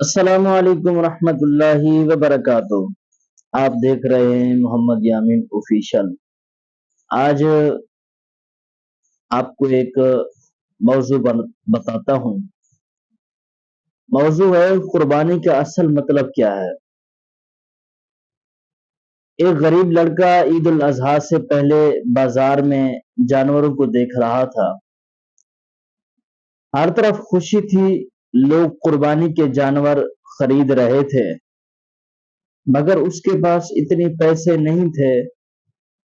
السلام علیکم ورحمۃ اللہ وبرکاتہ۔ آپ دیکھ رہے ہیں محمد یامین آفیشل۔ آج آپ کو ایک موضوع بتاتا ہوں۔ موضوع ہے قربانی کا اصل مطلب کیا ہے۔ ایک غریب لڑکا عید الاضحیٰ سے پہلے بازار میں جانوروں کو دیکھ رہا تھا۔ ہر طرف خوشی تھی، لوگ قربانی کے جانور خرید رہے تھے، مگر اس کے پاس اتنے پیسے نہیں تھے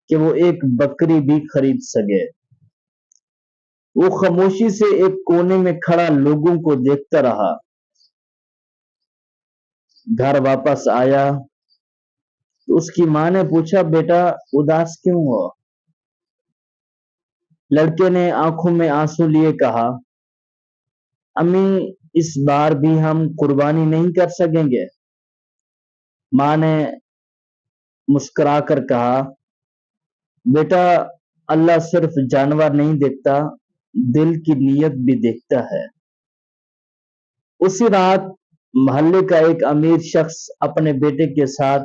کہ وہ ایک بکری بھی خرید سکے۔ وہ خاموشی سے ایک کونے میں کھڑا لوگوں کو دیکھتا رہا۔ گھر واپس آیا تو اس کی ماں نے پوچھا، بیٹا اداس کیوں ہو؟ لڑکے نے آنکھوں میں آنسو لیے کہا، امی اس بار بھی ہم قربانی نہیں کر سکیں گے۔ ماں نے مسکرا کر کہا، بیٹا اللہ صرف جانور نہیں دیکھتا، دل کی نیت بھی دیکھتا ہے۔ اسی رات محلے کا ایک امیر شخص اپنے بیٹے کے ساتھ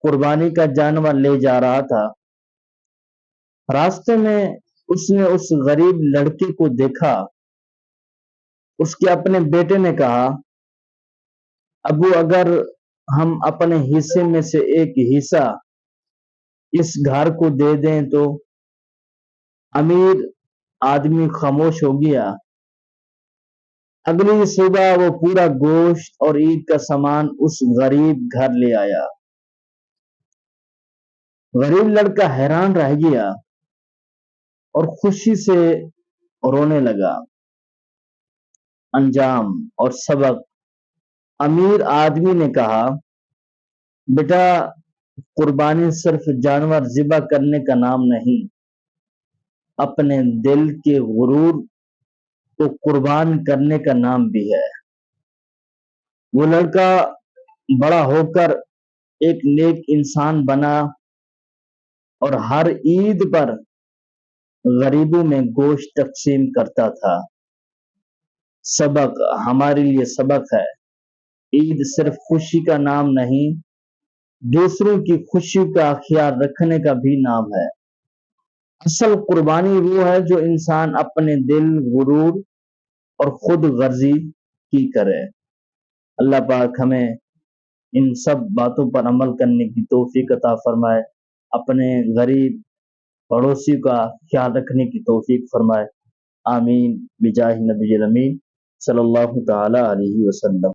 قربانی کا جانور لے جا رہا تھا۔ راستے میں اس نے اس غریب لڑکے کو دیکھا۔ اس کے اپنے بیٹے نے کہا، ابو اگر ہم اپنے حصے میں سے ایک حصہ اس گھر کو دے دیں تو؟ امیر آدمی خاموش ہو گیا۔ اگلی صبح وہ پورا گوشت اور عید کا سامان اس غریب گھر لے آیا۔ غریب لڑکا حیران رہ گیا اور خوشی سے رونے لگا۔ انجام اور سبق: امیر آدمی نے کہا، بیٹا قربانی صرف جانور ذبح کرنے کا نام نہیں، اپنے دل کے غرور کو قربان کرنے کا نام بھی ہے۔ وہ لڑکا بڑا ہو کر ایک نیک انسان بنا اور ہر عید پر غریبوں میں گوشت تقسیم کرتا تھا۔ سبق: ہمارے لیے سبق ہے، عید صرف خوشی کا نام نہیں، دوسروں کی خوشی کا خیال رکھنے کا بھی نام ہے۔ اصل قربانی وہ ہے جو انسان اپنے دل، غرور اور خود غرضی کی کرے۔ اللہ پاک ہمیں ان سب باتوں پر عمل کرنے کی توفیق عطا فرمائے، اپنے غریب پڑوسی کا خیال رکھنے کی توفیق فرمائے۔ آمین بجاہ نبی الامین صلی اللہ تعالی علیہ وسلم۔